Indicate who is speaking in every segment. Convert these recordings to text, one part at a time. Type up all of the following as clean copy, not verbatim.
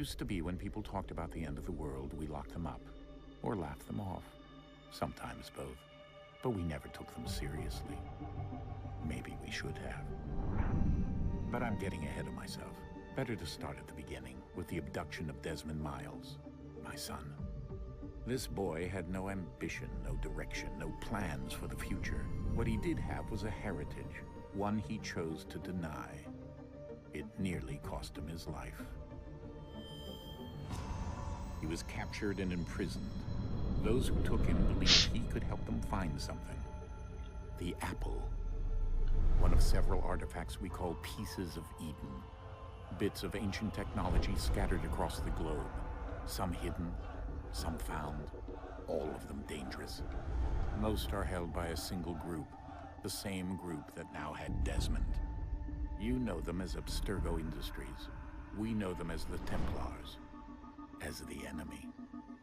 Speaker 1: used to be when people talked about the end of the world, we locked them up, or laughed them off. Sometimes both. But we never took them seriously. Maybe we should have. But I'm getting ahead of myself. Better to start at the beginning, with the abduction of Desmond Miles, my son. This boy had no ambition, no direction, no plans for the future. What he did have was a heritage, one he chose to deny. It nearly cost him his life. He was captured and imprisoned. Those who took him believed he could help them find something. The apple. One of several artifacts we call pieces of Eden. Bits of ancient technology scattered across the globe. Some hidden, some found, all of them dangerous. Most are held by a single group, the same group that now had Desmond. You know them as Abstergo Industries. We know them as the Templars, as the enemy.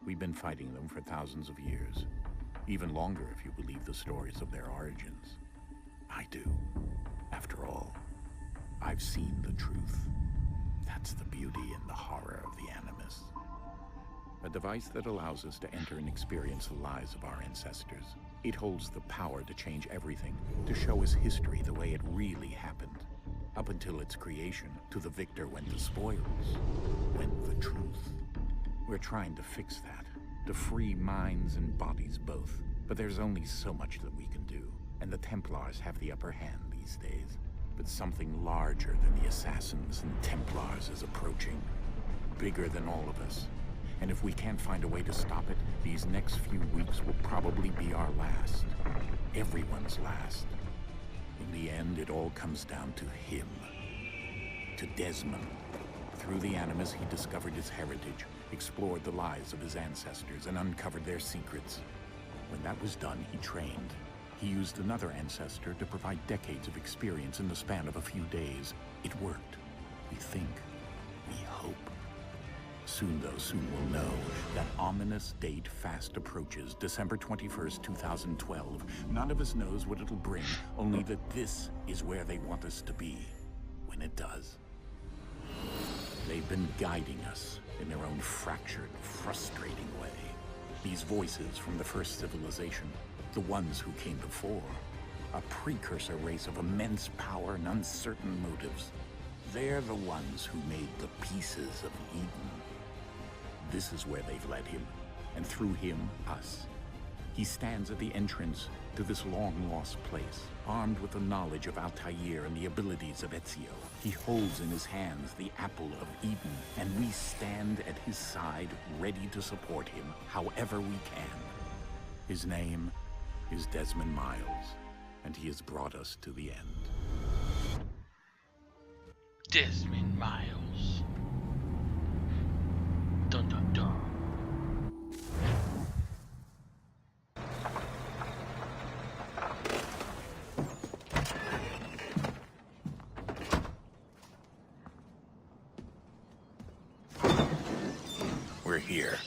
Speaker 1: We've been fighting them for thousands of years, even longer if you believe the stories of their origins. I do. After all, I've seen the truth. That's the beauty and the horror of the Animus. A device that allows us to enter and experience the lives of our ancestors. It holds the power to change everything, to show us history the way it really happened. Up until its creation, to the victor went the spoils, went the truth. We're trying to fix that, to free minds and bodies both. But there's only so much that we can do, and the Templars have the upper hand these days. But something larger than the Assassins and Templars is approaching, bigger than all of us. And if we can't find a way to stop it, these next few weeks will probably be our last. Everyone's last. In the end, it all comes down to him. To Desmond. Through the Animus, he discovered his heritage, explored the lives of his ancestors, and uncovered their secrets. When that was done, he trained. He used another ancestor to provide decades of experience in the span of a few days. It worked. We think. We hope. Soon we'll know. That ominous date fast approaches, December 21st, 2012. None of us knows what it'll bring, only that this is where they want us to be, when it does. They've been guiding us in their own fractured, frustrating way. These voices from the first civilization, the ones who came before, a precursor race of immense power and uncertain motives. They're the ones who made the pieces of Eden. This is where they've led him, and through him, us. He stands at the entrance to this long-lost place, armed with the knowledge of Altair and the abilities of Ezio. He holds in his hands the apple of Eden, and we stand at his side, ready to support him however we can. His name is Desmond Miles, and he has brought us to the end.
Speaker 2: Desmond Miles. Dun dun dun.
Speaker 1: We're here.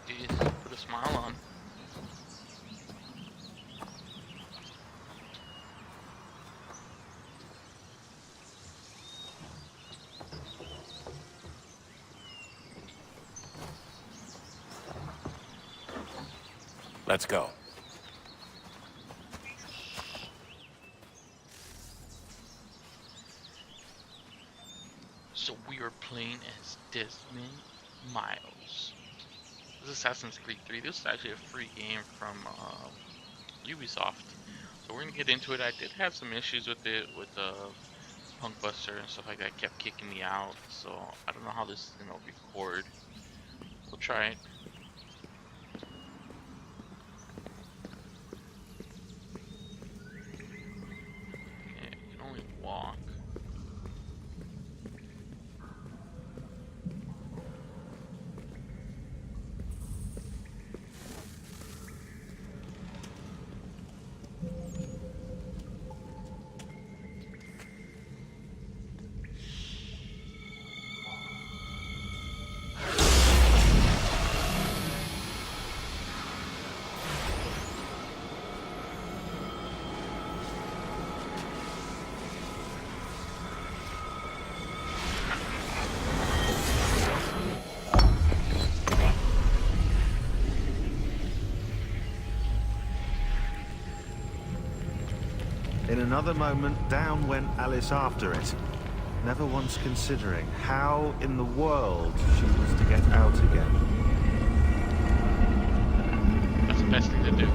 Speaker 2: Jeez, put a smile on.
Speaker 1: Let's go.
Speaker 2: So we are playing as Desmond Miles. This is Assassin's Creed 3. This is actually a free game from Ubisoft. So we're gonna get into it. I did have some issues with it, with Punk Buster and stuff like that. Kept kicking me out. So I don't know how this is gonna record. We'll try it. Yeah, you can only walk.
Speaker 3: In another moment, down went Alice after it, never once considering how in the world she was to get out again.
Speaker 2: That's the best thing to do.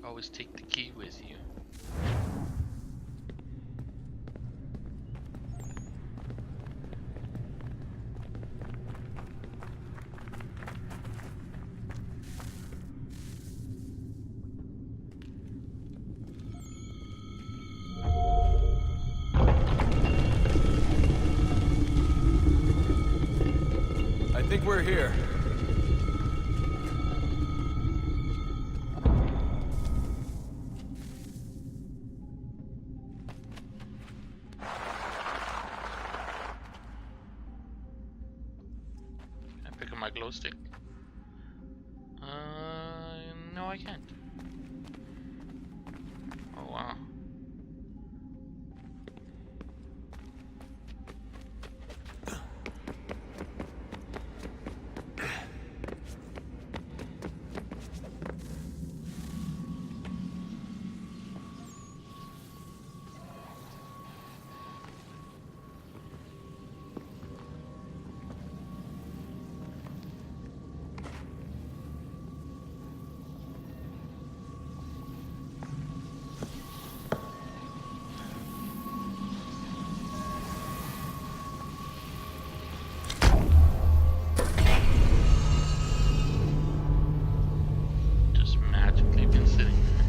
Speaker 2: Always take the key with you.
Speaker 4: I think we're here.
Speaker 2: Can I pick up my glow stick? No, I can't. Oh wow. Just magically been sitting there.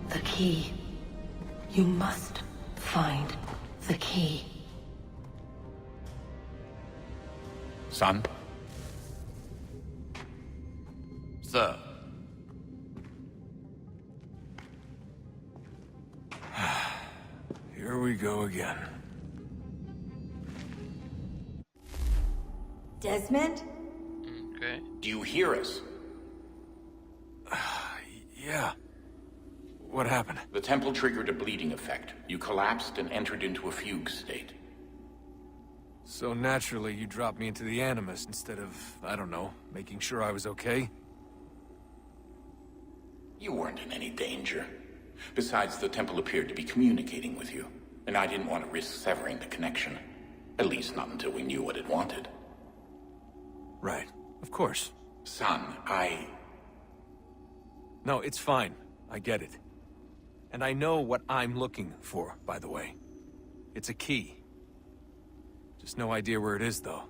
Speaker 5: The key. You must find the key.
Speaker 1: Son?
Speaker 4: Sir. Here we go again.
Speaker 6: Desmond?
Speaker 2: Okay.
Speaker 1: Do you hear us?
Speaker 4: Yeah. What happened?
Speaker 1: The temple triggered a bleeding effect. You collapsed and entered into a fugue state.
Speaker 4: So naturally, you dropped me into the Animus instead of, I don't know, making sure I was okay?
Speaker 1: You weren't in any danger. Besides, the temple appeared to be communicating with you, and I didn't want to risk severing the connection. At least not until we knew what it wanted.
Speaker 4: Right. Of course.
Speaker 1: Son,
Speaker 4: No, it's fine. I get it. And I know what I'm looking for, by the way. It's a key. Just no idea where it is, though.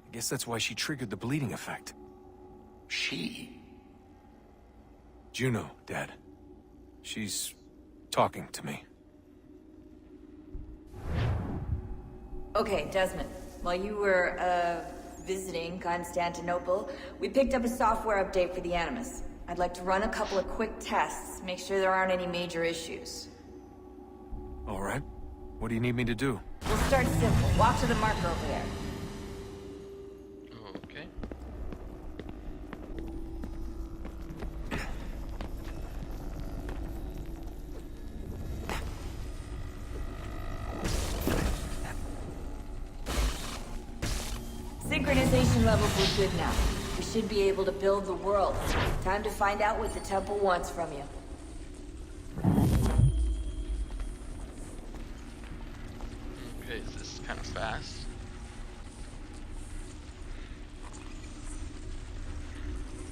Speaker 4: I guess that's why she triggered the bleeding effect.
Speaker 1: She?
Speaker 4: Juno, Dad. She's talking to me.
Speaker 6: Okay, Desmond. While you were, visiting Constantinople, we picked up a software update for the Animus. I'd like to run a couple of quick tests, make sure there aren't any major issues.
Speaker 4: All right. What do you need me to do?
Speaker 6: We'll start simple. Walk to the marker over there.
Speaker 2: Okay.
Speaker 6: Synchronization levels look good now. We should be able to build the world. Time to find out what the temple wants from you.
Speaker 2: Okay, this is kind of fast.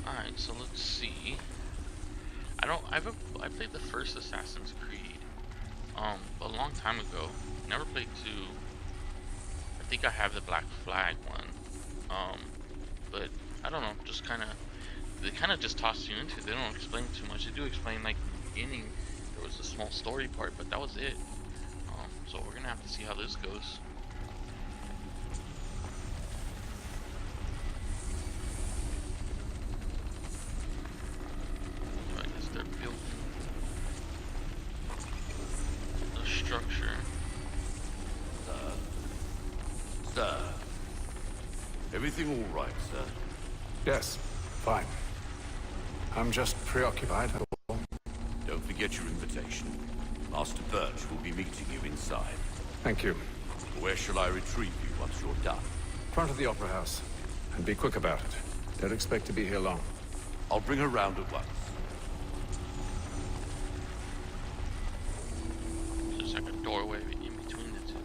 Speaker 2: Alright, so let's see. I played the first Assassin's Creed, a long time ago. Never played 2. I think I have the Black Flag one. But I don't know, just kind of, they kind of just toss you into it. They don't explain too much. They do explain, like, in the beginning, there was a small story part, but that was it. So we're gonna have to see how this goes. So I guess they're building the structure.
Speaker 7: Sir. Everything all right, sir?
Speaker 4: Yes, fine. I'm just preoccupied.
Speaker 7: Don't forget your invitation. Master Birch will be meeting you inside.
Speaker 4: Thank you.
Speaker 7: Where shall I retrieve you once you're done?
Speaker 4: Front of the Opera House. And be quick about it. Don't expect to be here long.
Speaker 7: I'll bring her round at once.
Speaker 2: There's like a doorway in between the two.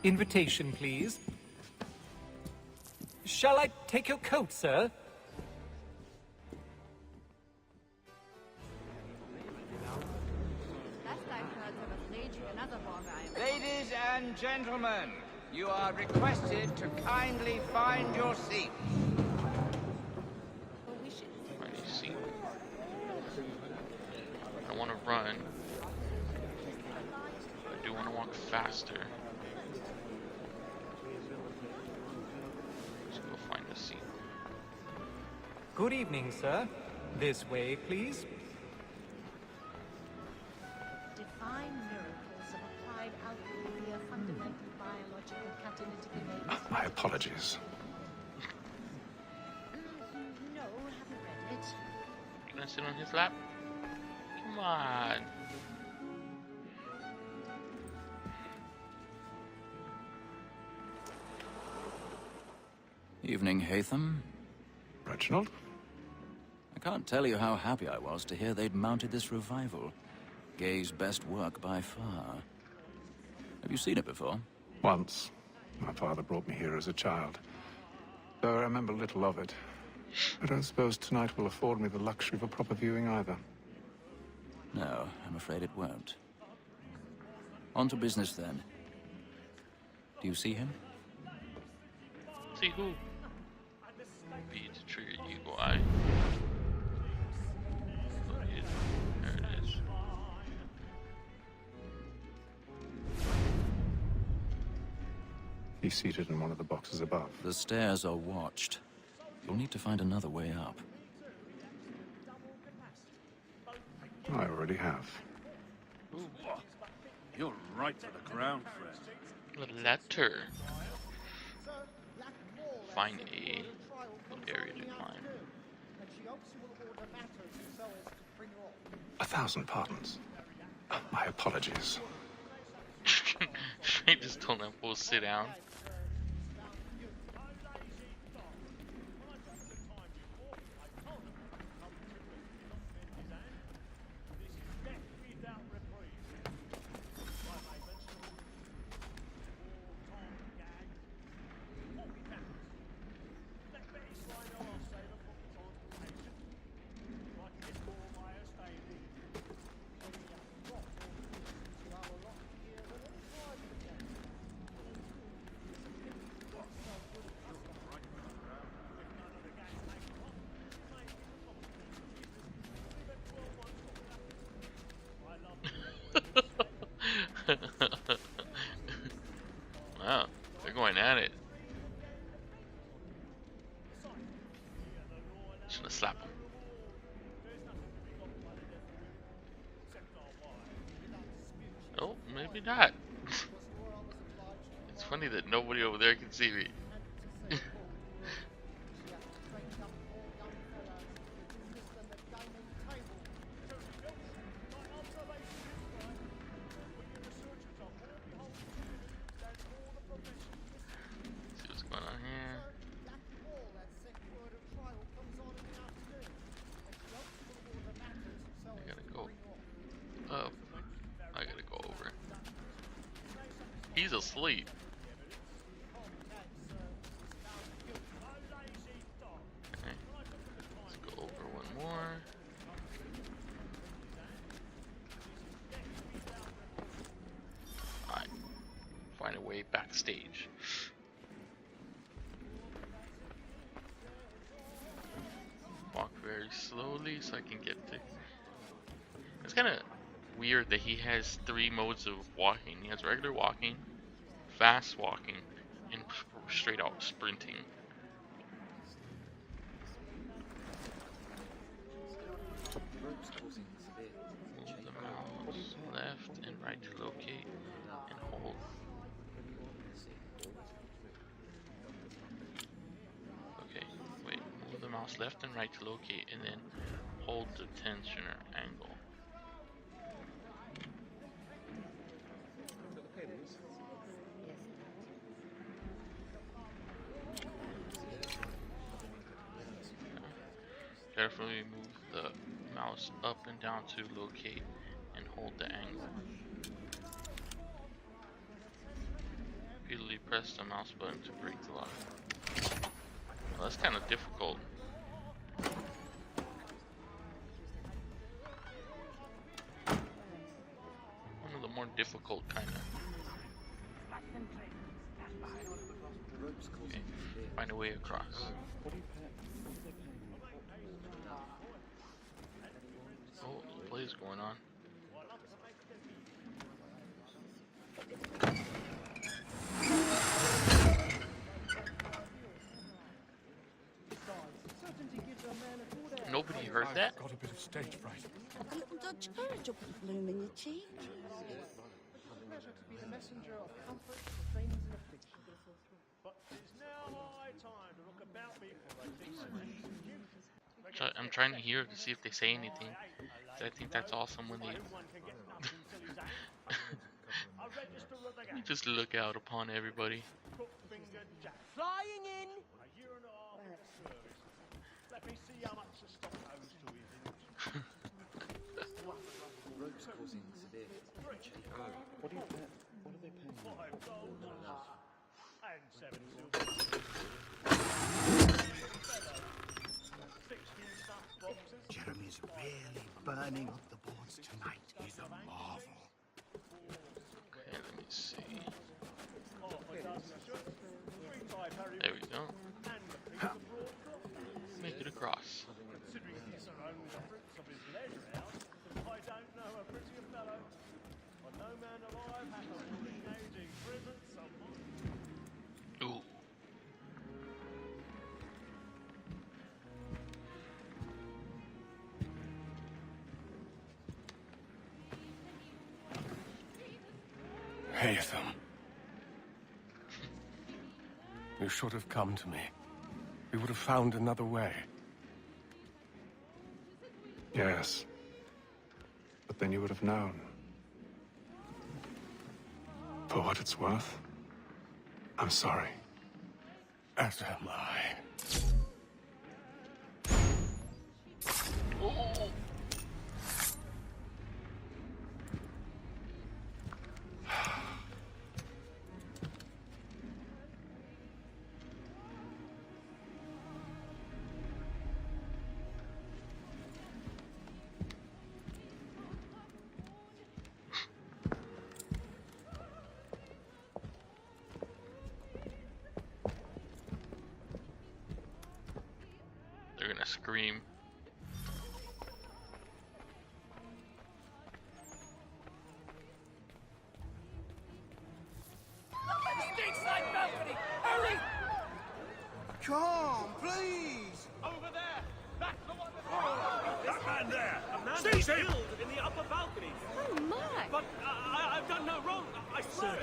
Speaker 8: Invitation, please. Shall I take your coat, sir?
Speaker 9: Ladies and gentlemen, you are requested to kindly find your seats.
Speaker 2: Find a seat. I want to run. I do want to walk faster. Let's go find a seat.
Speaker 8: Good evening, sir. This way, please.
Speaker 10: Define miracles of applied alchemy via fundamental biological catalytic innate.
Speaker 4: My apologies.
Speaker 10: No, haven't read it.
Speaker 2: Can I sit on his lap? Come on.
Speaker 11: Evening, Hatham.
Speaker 4: Reginald?
Speaker 11: I can't tell you how happy I was to hear they'd mounted this revival. Gay's best work by far. Have you seen it before?
Speaker 4: Once. My father brought me here as a child. Though I remember little of it. I don't suppose tonight will afford me the luxury of a proper viewing either.
Speaker 11: No, I'm afraid it won't. On to business then. Do you see him?
Speaker 2: See who? B to trigger eagle eye. There it is.
Speaker 4: He's seated in one of the boxes above.
Speaker 11: The stairs are watched. You'll need to find another way up.
Speaker 4: I already have.
Speaker 7: You're right to the ground, friend.
Speaker 2: The letter. Find a good area to climb.
Speaker 4: 1,000 pardons. My apologies.
Speaker 2: Straight just told them we'll sit down. Wow, they're going at it. Just gonna slap him. Oh, maybe not. It's funny that nobody over there can see me. See what's going on here. I gotta go up. I gotta go over. He's asleep. Okay. Let's go over one more. the stage. Walk very slowly so I can get to. It's kind of weird that he has 3 modes of walking. He has regular walking, fast walking, and straight out sprinting. Move the mouse left and right to locate and hold. Okay, wait. Move the mouse left and right to locate and then hold the tensioner angle. Carefully move the mouse up and down to locate and hold the angle. Repeatedly press the mouse button to break the lock. Well, that's kind of difficult. One of the more difficult kind of. Okay, find a way across. Oh, play's going on. Nobody heard that?
Speaker 12: Got a bit of stage fright.
Speaker 13: A little Dutch courage up the bloom in your cheek.
Speaker 2: I'm trying to hear to see if they say anything. I think that's awesome when they you just look out upon everybody.
Speaker 13: Flying in.
Speaker 12: Let me see how much the stock owes to his
Speaker 14: Rope's causing severe damage. What are they paying?
Speaker 12: 5 gold and 7 silver. 16 stuffed boxes.
Speaker 15: Jeremy's really burning up the boards tonight. He's a marvel.
Speaker 2: Okay, let me see. There we go. Make it across.
Speaker 12: Considering he surrounds the fruits of his leisure house, I don't know a prettier fellow. But no man alive has a ring-aging prison someone.
Speaker 2: Ooh.
Speaker 12: Haytham. You should have come to me. We would have found another way. Yes. But then you would have known. For what it's worth, I'm sorry. As am I.
Speaker 2: Oh. They're gonna scream.
Speaker 15: Come, please!
Speaker 12: Over there! That's the one
Speaker 16: That man there!
Speaker 12: A man
Speaker 16: Seize him!
Speaker 12: killed in the upper balcony.
Speaker 13: Oh my!
Speaker 12: But I've done no wrong. I swear.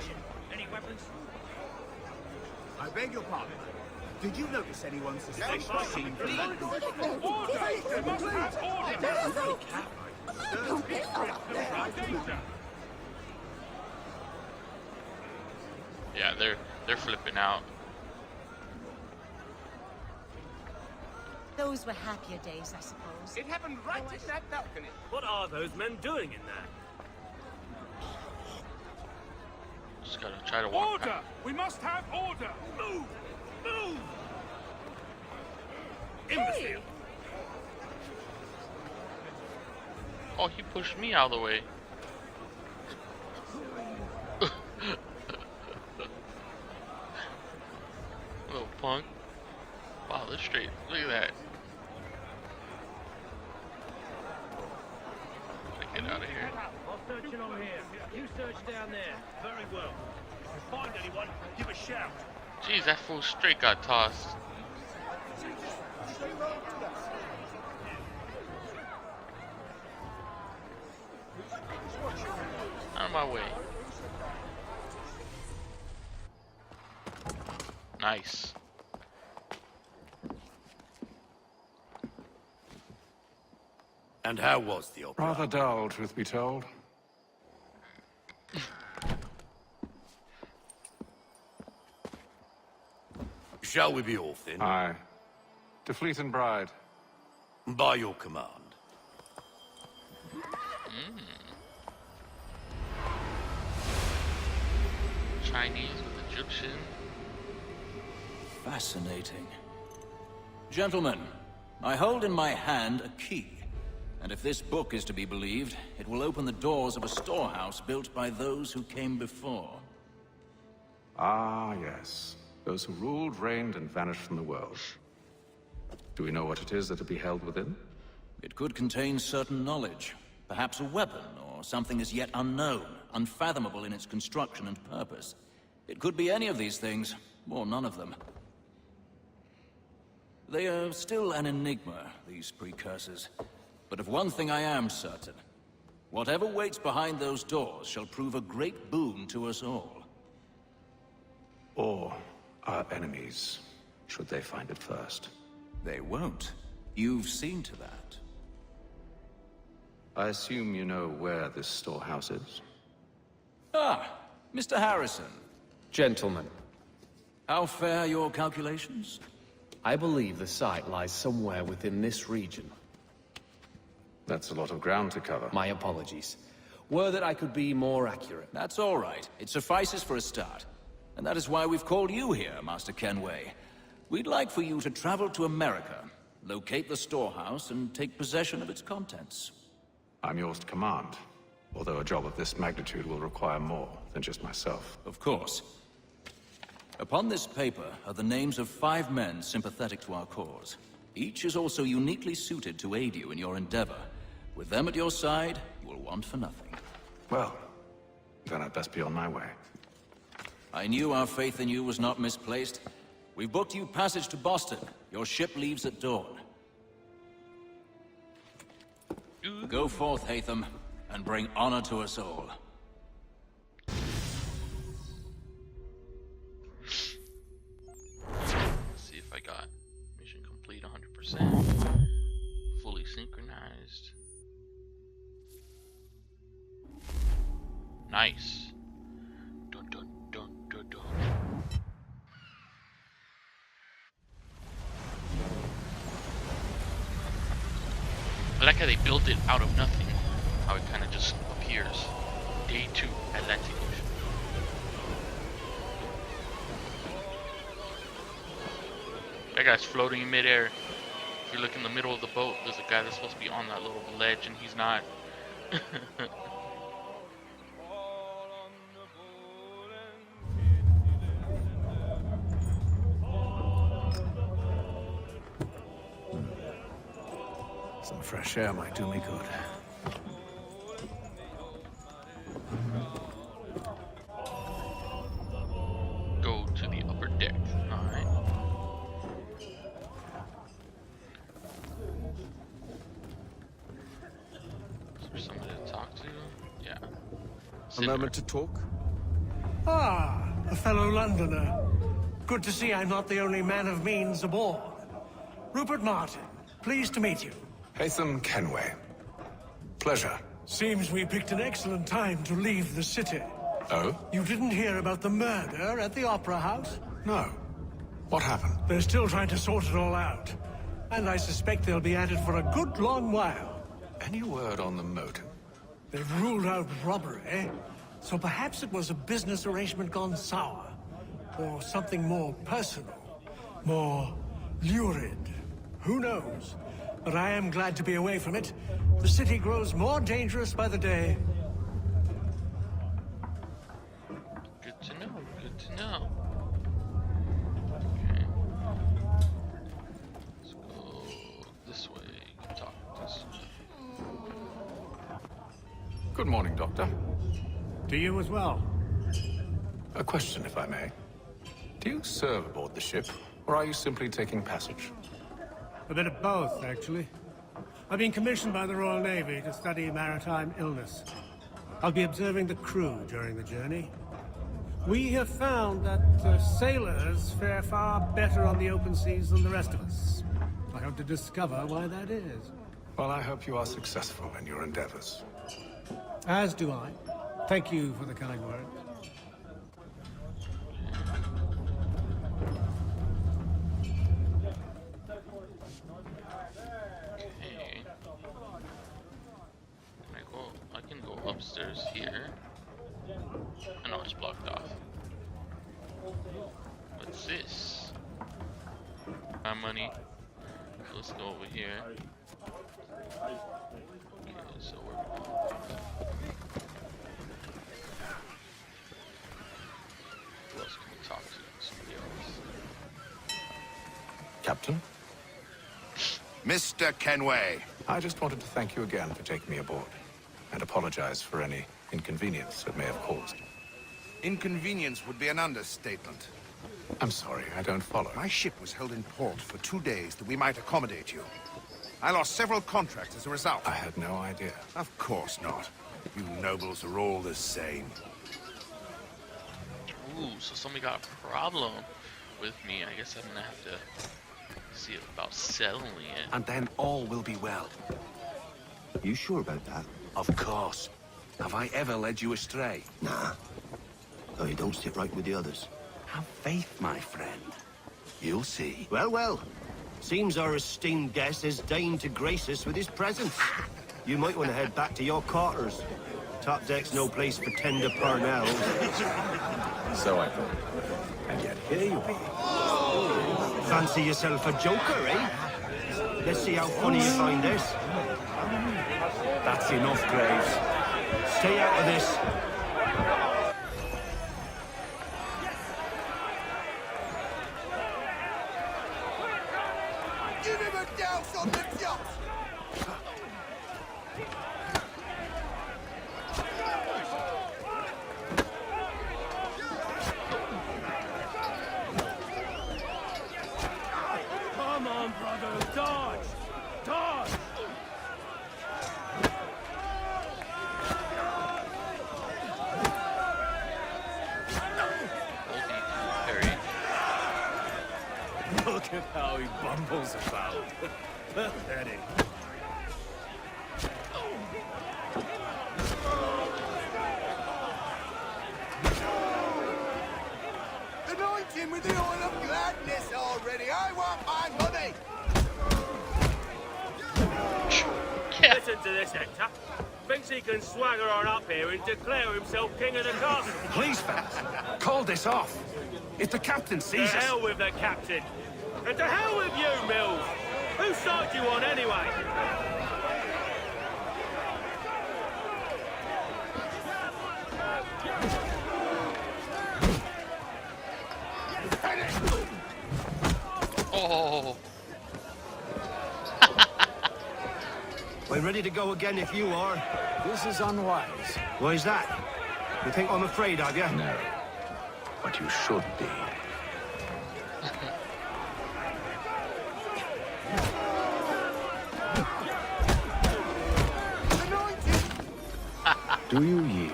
Speaker 16: Any weapons?
Speaker 15: I beg your pardon. Did you notice anyone suspicious seen from that door?
Speaker 16: Order! We must have order!
Speaker 2: Yeah, they're flipping out.
Speaker 10: Those were happier days, I suppose.
Speaker 9: It happened right in that balcony.
Speaker 12: What are those men doing in there?
Speaker 2: Just gotta try to walk
Speaker 16: Order!
Speaker 2: past.
Speaker 16: We must have order! Move! Move!
Speaker 12: Imbecile!
Speaker 2: Oh, he pushed me out of the way. punk. Wow, that's straight. Look at that. Get out of here.
Speaker 12: I'll search along here. You search down there. Very well. If you find anyone, give a shout.
Speaker 2: Jeez, that fool straight got tossed. Out of my way. Nice.
Speaker 7: And how was the opera?
Speaker 17: Rather dull, truth be told.
Speaker 7: Shall we be off then?
Speaker 17: Aye. To Fleet and Bride.
Speaker 7: By your command.
Speaker 2: Chinese with Egyptian.
Speaker 11: Fascinating. Gentlemen, I hold in my hand a key. And if this book is to be believed, it will open the doors of a storehouse built by those who came before.
Speaker 17: Ah, yes. Those who ruled, reigned, and vanished from the world. Do we know what it is that will be held within?
Speaker 11: It could contain certain knowledge. Perhaps a weapon, or something as yet unknown, unfathomable in its construction and purpose. It could be any of these things, or none of them. They are still an enigma, these precursors. But of one thing I am certain. Whatever waits behind those doors shall prove a great boon to us all.
Speaker 17: Or our enemies, should they find it first.
Speaker 11: They won't. You've seen to that.
Speaker 17: I assume you know where this storehouse is?
Speaker 11: Ah, Mr. Harrison.
Speaker 18: Gentlemen.
Speaker 11: How fare your calculations?
Speaker 18: I believe the site lies somewhere within this region.
Speaker 17: That's a lot of ground to cover.
Speaker 18: My apologies. Were that I could be more accurate.
Speaker 11: That's all right. It suffices for a start. And that is why we've called you here, Master Kenway. We'd like for you to travel to America, locate the storehouse, and take possession of its contents.
Speaker 17: I'm yours to command, although a job of this magnitude will require more than just myself.
Speaker 11: Of course. Upon this paper are the names of 5 men sympathetic to our cause. Each is also uniquely suited to aid you in your endeavor. With them at your side, you will want for nothing.
Speaker 17: Well, then I'd best be on my way.
Speaker 11: I knew our faith in you was not misplaced. We've booked you passage to Boston. Your ship leaves at dawn. Go forth, Hatham, and bring honor to us all.
Speaker 2: Let's see if I got mission complete 100%. Fully synchronized. Nice. Dun dun dun dun dun. I like how they built it out of nothing. How it kind of just appears. Day 2, Atlantic Ocean. That guy's floating in midair. If you look in the middle of the boat, there's a guy that's supposed to be on that little ledge, and he's not.
Speaker 3: Some fresh air might do me good.
Speaker 2: Go to the upper deck. Alright. Is there somebody to talk to? Yeah.
Speaker 14: A moment to talk?
Speaker 19: Ah, a fellow Londoner. Good to see I'm not the only man of means aboard. Rupert Martin, pleased to meet you.
Speaker 17: Hatham Kenway. Pleasure.
Speaker 19: Seems we picked an excellent time to leave the city.
Speaker 17: Oh?
Speaker 19: You didn't hear about the murder at the Opera House?
Speaker 17: No. What happened?
Speaker 19: They're still trying to sort it all out. And I suspect they'll be at it for a good long while.
Speaker 17: Any word on the motive?
Speaker 19: They've ruled out robbery, so perhaps it was a business arrangement gone sour. Or something more personal. More lurid. Who knows? But I am glad to be away from it. The city grows more dangerous by the day.
Speaker 2: Good to know, good to know. Okay.
Speaker 17: Good morning, Doctor.
Speaker 19: To you as well.
Speaker 17: A question, if I may. Do you serve aboard the ship, or are you simply taking passage?
Speaker 19: A bit of both, actually. I've been commissioned by the Royal Navy to study maritime illness. I'll be observing the crew during the journey. We have found that sailors fare far better on the open seas than the rest of us. I hope to discover why that is.
Speaker 17: Well, I hope you are successful in your endeavors.
Speaker 19: As do I. Thank you for the kind word.
Speaker 2: Okay. I can go upstairs here. I know it's blocked off. What's this? My money. So let's go over here. Okay, so who else can we talk to? Somebody else.
Speaker 17: Captain?
Speaker 15: Mr. Kenway.
Speaker 17: I just wanted to thank you again for taking me aboard, and apologize for any inconvenience it may have caused.
Speaker 15: Inconvenience would be an understatement.
Speaker 17: I'm sorry, I don't follow.
Speaker 15: My ship was held in port for 2 days that we might accommodate you. I lost several contracts as a result.
Speaker 17: I had no idea.
Speaker 15: Of course not. You nobles are all the same.
Speaker 2: Ooh, so somebody got a problem with me. I guess I'm gonna have to see about settling it.
Speaker 20: And then all will be well. You sure about that? Of course. Have I ever led you astray? Nah. Oh, you don't sit right with the others. Have faith, my friend. You'll see. Well, well. Seems our esteemed guest has deigned to grace us with his presence. You might want to head back to your quarters. Top deck's no place for tender parnells.
Speaker 17: So I thought. And yet here you are.
Speaker 20: Fancy yourself a joker, eh? Let's see how funny you find this. That's enough, Graves. Stay out of this.
Speaker 15: Give him a douse on the yacht!
Speaker 16: Come on, brother, dodge! Dodge!
Speaker 20: Look at how he bumbles about. Pathetic.
Speaker 15: Anoint him with the oil of gladness already! I want my money!
Speaker 16: Listen to this, Hector. Thinks he can swagger on up here and declare himself king of the castle.
Speaker 20: Please, fellas, call this off. If the captain
Speaker 16: To
Speaker 20: sees us...
Speaker 16: hell with the captain. And to hell with you, Mills. Whose side you on anyway?
Speaker 2: Oh.
Speaker 20: We're ready to go again if you are.
Speaker 17: This is unwise.
Speaker 20: Why's that? You think I'm afraid of you?
Speaker 17: No. But you should be. Do you yield?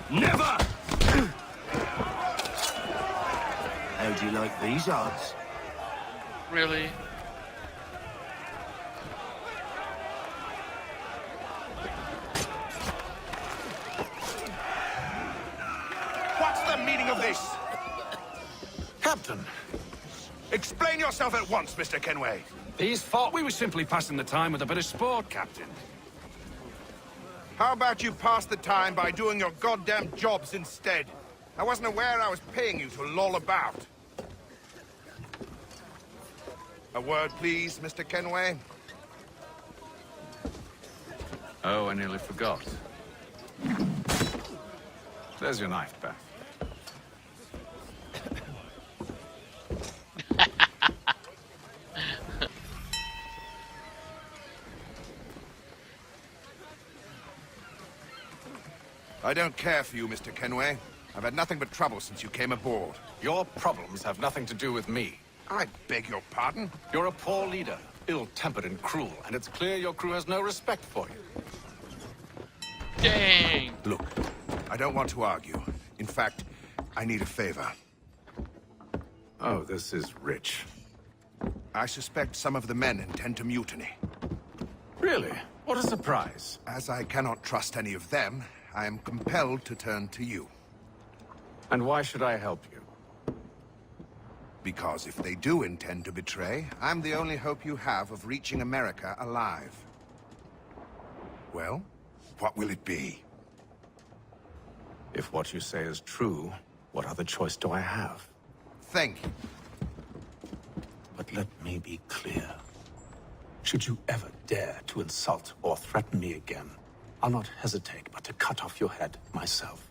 Speaker 20: Never! How do you like these odds?
Speaker 2: Really?
Speaker 15: What's the meaning of this?
Speaker 17: Captain!
Speaker 15: Explain yourself at once, Mr. Kenway.
Speaker 17: These thought we were simply passing the time with a bit of sport, Captain.
Speaker 15: How about you pass the time by doing your goddamn jobs instead? I wasn't aware I was paying you to loll about. A word, please, Mr. Kenway.
Speaker 17: Oh, I nearly forgot. There's your knife, Beth.
Speaker 15: I don't care for you, Mr. Kenway. I've had nothing but trouble since you came aboard.
Speaker 17: Your problems have nothing to do with me.
Speaker 15: I beg your pardon?
Speaker 17: You're a poor leader, ill-tempered and cruel, and it's clear your crew has no respect for you.
Speaker 2: Dang!
Speaker 15: Look, I don't want to argue. In fact, I need a favor.
Speaker 17: Oh, this is rich.
Speaker 15: I suspect some of the men intend to mutiny.
Speaker 17: Really? What a surprise.
Speaker 15: As I cannot trust any of them, I am compelled to turn to you.
Speaker 17: And why should I help you?
Speaker 15: Because if they do intend to betray, I'm the only hope you have of reaching America alive. Well, what will it be?
Speaker 17: If what you say is true, what other choice do I have?
Speaker 15: Thank you.
Speaker 17: But let me be clear. Should you ever dare to insult or threaten me again, I'll not hesitate but to cut off your head myself.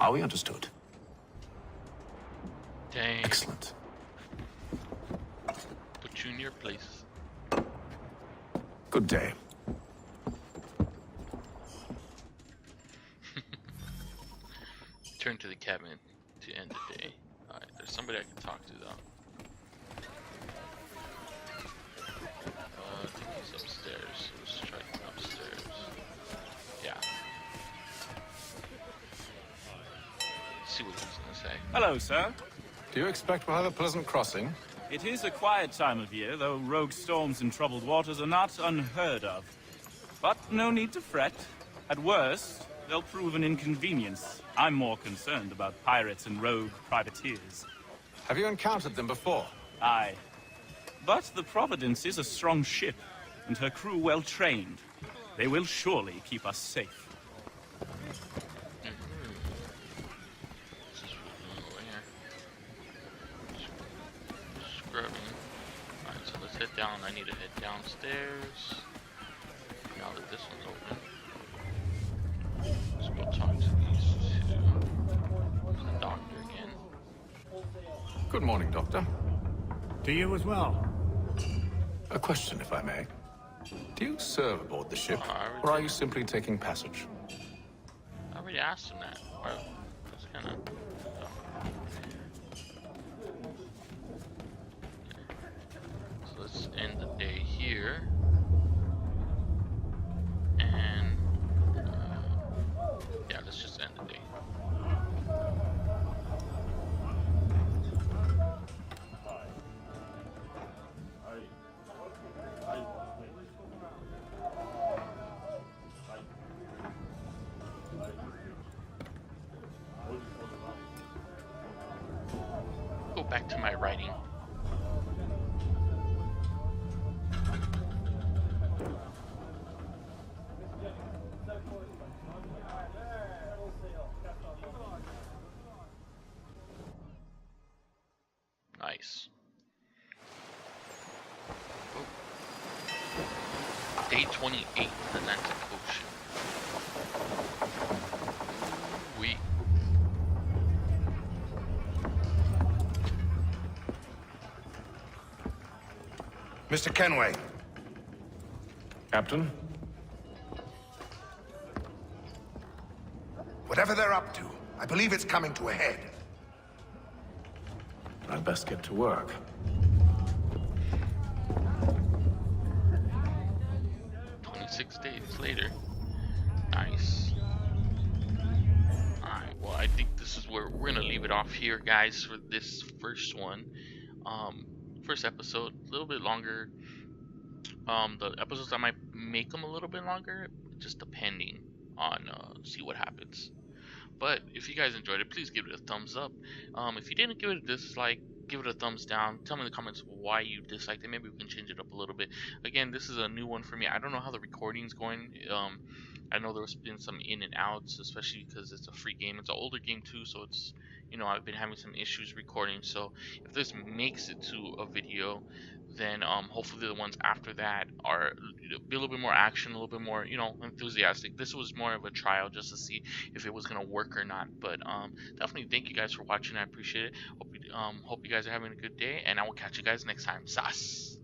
Speaker 17: Are we understood?
Speaker 2: Dang.
Speaker 17: Excellent.
Speaker 2: Put you in your place.
Speaker 17: Good day.
Speaker 2: Turn to the cabin to end the day. Alright, there's somebody I can talk to though. I think he's upstairs. So let's try him upstairs. Yeah. Let's see what he's gonna say.
Speaker 21: Hello, sir.
Speaker 17: Do you expect we'll have a pleasant crossing?
Speaker 21: It is a quiet time of year, though rogue storms in troubled waters are not unheard of. But no need to fret. At worst, they'll prove an inconvenience. I'm more concerned about pirates and rogue privateers.
Speaker 17: Have you encountered them before?
Speaker 21: Aye. But the Providence is a strong ship, and her crew well trained. They will surely keep us safe.
Speaker 2: Scrubbing. Alright, so let's head down. I need to head downstairs. Now that this one's open. Let's go talk to these two. There's the doctor again.
Speaker 17: Good morning, Doctor.
Speaker 19: To you as well.
Speaker 17: A question, if I may. Do you serve aboard the ship, or are you simply taking passage?
Speaker 2: I already asked him that. Well, that's kind of... So let's end the day here. And... yeah, let's just end the day. Go back to my writing. Nice. Oh. Day 28, Atlantic Ocean. We.
Speaker 15: Mr. Kenway.
Speaker 17: Captain?
Speaker 15: Whatever they're up to, I believe it's coming to a head.
Speaker 17: I'd best get to work.
Speaker 2: Days later. Nice. Alright, well I think this is where we're gonna leave it off here, guys, for this first one. First episode, a little bit longer. The episodes I might make them a little bit longer, just depending on see what happens. But if you guys enjoyed it, please give it a thumbs up. If you didn't give it a dislike, give it a thumbs down. Tell me in the comments why you disliked it. Maybe we can change it up a little bit. Again, this is a new one for me. I don't know how the recording's going. I know there's been some in and outs, especially because it's a free game. It's an older game too, so it's, you know, I've been having some issues recording. So if this makes it to a video, then hopefully the ones after that are be a little bit more action, a little bit more, you know, enthusiastic. This was more of a trial just to see if it was gonna work or not. But definitely thank you guys for watching. I appreciate it. Hope you guys are having a good day, and I will catch you guys next time. Sas.